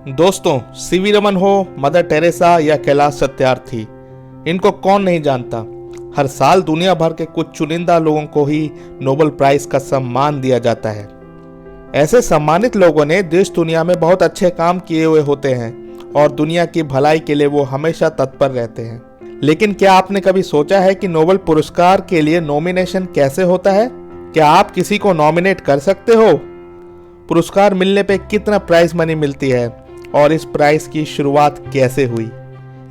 दोस्तों, सीवी रमन हो, mother Teresa या कैलाश सत्यार्थी, इनको कौन नहीं जानता। हर साल दुनिया भर के कुछ चुनिंदा लोगों को ही नोबेल प्राइज का सम्मान दिया जाता है। ऐसे सम्मानित लोगों ने देश दुनिया में बहुत अच्छे काम किए हुए होते हैं और दुनिया की भलाई के लिए वो हमेशा तत्पर रहते हैं। लेकिन क्या आपने कभी सोचा है कि नोबेल पुरस्कार के लिए नॉमिनेशन कैसे होता है? क्या आप किसी को नॉमिनेट कर सकते हो? पुरस्कार मिलने पे कितना प्राइज मनी मिलती है और इस प्राइज की शुरुआत कैसे हुई?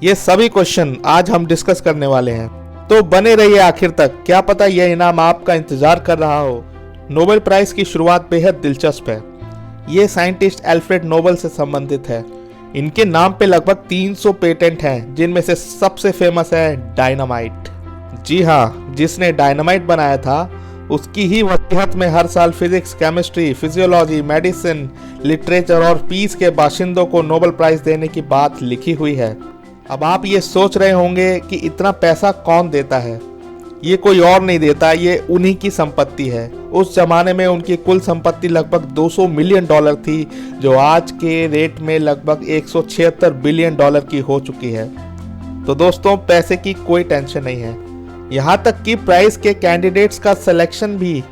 ये सभी क्वेश्चन आज हम डिस्कस करने वाले हैं, तो बने रहिए आखिर तक। क्या पता यह इनाम आपका इंतजार कर रहा हो। नोबेल प्राइज की शुरुआत बेहद दिलचस्प है। ये साइंटिस्ट अल्फ्रेड नोबेल से संबंधित है। इनके नाम पे लगभग 300 पेटेंट हैं, जिनमें से सबसे फेमस है डायनामाइट। जी हाँ, जिसने डायनामाइट बनाया था उसकी ही वसीयत में हर साल physics, chemistry, physiology, medicine, literature और पीस के बाशिंदों को नोबेल प्राइज देने की बात लिखी हुई है। अब आप ये सोच रहे होंगे कि इतना पैसा कौन देता है? ये कोई और नहीं देता, ये उन्हीं की संपत्ति है। उस जमाने में उनकी कुल संपत्ति लगभग 200 मिलियन डॉलर थी, जो आज के रेट में लगभग 176 बिलियन डॉलर की हो चुकी है। तो दोस्तों, पैसे की कोई टेंशन नहीं है। यहाँ तक कि प्राइज के कैंडिडेट्स का सिलेक्शन भी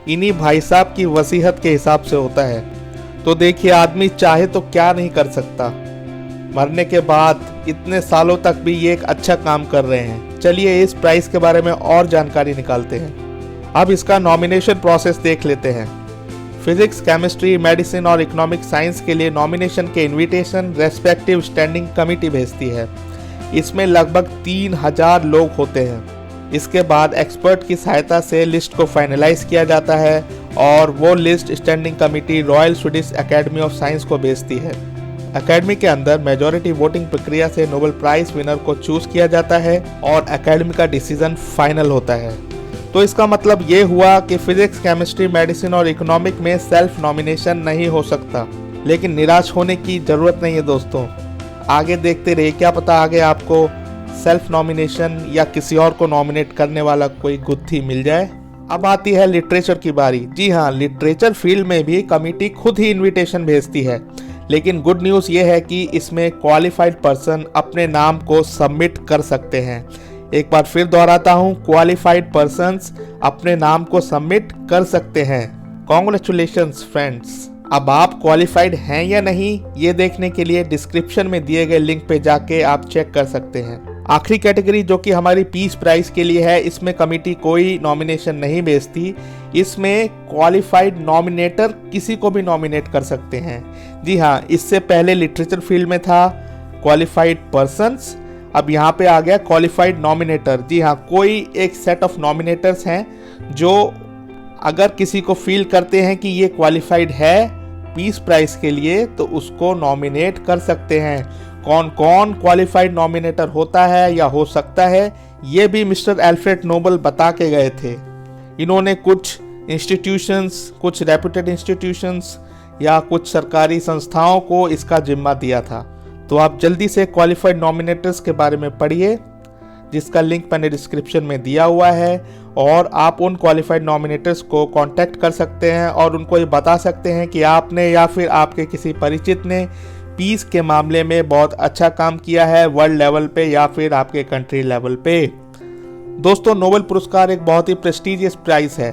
इन्हीं भाई साहब की वसीयत के हिसाब से होता है। तो देखिए, आदमी चाहे तो क्या नहीं कर सकता। मरने के बाद इतने सालों तक भी ये एक अच्छा काम कर रहे हैं। चलिए इस प्राइज के बारे में और जानकारी निकालते हैं। अब इसका नॉमिनेशन प्रोसेस देख लेते हैं। फिजिक्स, केमिस्ट्री, मेडिसिन और इकोनॉमिक साइंस के लिए नॉमिनेशन के इनविटेशन रेस्पेक्टिव स्टैंडिंग कमेटी भेजती है। इसमें लगभग 3000 लोग होते हैं। इसके बाद एक्सपर्ट की सहायता से लिस्ट को फाइनलाइज किया जाता है और वो list standing committee royal Swedish academy of science को भेजती है। एकेडमी के अंदर मेजॉरिटी वोटिंग प्रक्रिया से नोबेल प्राइज विनर को चूज किया जाता है और एकेडमी का डिसीजन फाइनल होता है। तो इसका मतलब ये हुआ कि फिजिक्स, केमिस्ट्री, मेडिसिन और इकोनॉमिक में सेल्फ नॉमिनेशन नहीं हो सकता। लेकिन निराश होने की जरूरत नहीं है दोस्तों, आगे देखते रहिए, क्या पता आगे आपको सेल्फ नॉमिनेशन या किसी और को नॉमिनेट करने वाला कोई गुत्थी मिल जाए। अब आती है लिटरेचर की बारी। जी हाँ, लिटरेचर फील्ड में भी कमेटी खुद ही इनविटेशन भेजती है। लेकिन गुड न्यूज़ ये है कि इसमें क्वालिफाइड पर्सन अपने नाम को सबमिट कर सकते हैं। एक बार फिर दोहराता हूँ, क्वालिफाइड पर्सन्स अपने नाम को सबमिट कर सकते हैं। Congratulations friends. अब आप क्वालिफाइड हैं या नहीं, ये देखने के लिए डिस्क्रिप्शन में दिए गए लिंक पे जाके आप चेक कर सकते हैं। आखिरी कैटेगरी जो कि हमारी पीस प्राइज के लिए है, इसमें कमेटी कोई नॉमिनेशन नहीं भेजती। इसमें क्वालिफाइड नॉमिनेटर किसी को भी नॉमिनेट कर सकते हैं। जी हाँ, इससे पहले लिटरेचर फील्ड में था क्वालिफाइड पर्सन्स, अब यहाँ पे आ गया क्वालिफाइड नॉमिनेटर। जी हाँ, कोई एक सेट ऑफ नॉमिनेटर्स हैं जो अगर किसी को फील करते हैं कि ये क्वालिफाइड है पीस प्राइज के लिए, तो उसको नॉमिनेट कर सकते हैं। कौन कौन क्वालिफाइड नॉमिनेटर होता है या हो सकता है, ये भी मिस्टर अल्फ्रेड नोबेल बता के गए थे। इन्होंने कुछ इंस्टीट्यूशंस, कुछ रेप्यूटेड इंस्टीट्यूशंस या कुछ सरकारी संस्थाओं को इसका जिम्मा दिया था। तो आप जल्दी से क्वालिफाइड नॉमिनेटर्स के बारे में पढ़िए, जिसका लिंक मैंने डिस्क्रिप्शन में दिया हुआ है, और आप उन क्वालिफाइड नॉमिनेटर्स को कांटेक्ट कर सकते हैं और उनको ये बता सकते हैं कि आपने या फिर आपके किसी परिचित ने पीस के मामले में बहुत अच्छा काम किया है वर्ल्ड लेवल पे या फिर आपके कंट्री लेवल पे। दोस्तों, नोबेल पुरस्कार एक बहुत ही प्रेस्टिजियस प्राइज है।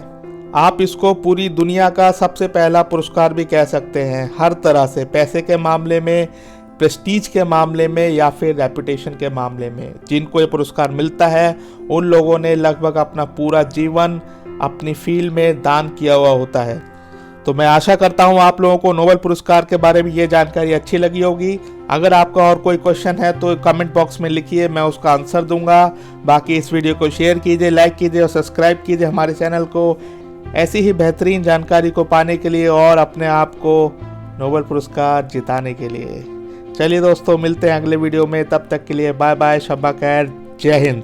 आप इसको पूरी दुनिया का सबसे पहला पुरस्कार भी कह सकते हैं, हर तरह से, पैसे के मामले में, प्रेस्टीज के मामले में या फिर रेपुटेशन के मामले में। जिनको ये पुरस्कार मिलता है उन लोगों ने लगभग अपना पूरा जीवन अपनी फील्ड में दान किया हुआ होता है। तो मैं आशा करता हूँ आप लोगों को नोबेल पुरस्कार के बारे में ये जानकारी अच्छी लगी होगी। अगर आपका और कोई क्वेश्चन है तो कमेंट बॉक्स में लिखिए, मैं उसका आंसर दूंगा। बाकी इस वीडियो को शेयर कीजिए, लाइक कीजिए और सब्सक्राइब कीजिए हमारे चैनल को, ऐसी ही बेहतरीन जानकारी को पाने के लिए और अपने आप को नोबेल पुरस्कार जिताने के लिए। चलिए दोस्तों, मिलते हैं अगले वीडियो में। तब तक के लिए बाय बाय, शब्बा खैर, जय हिंद।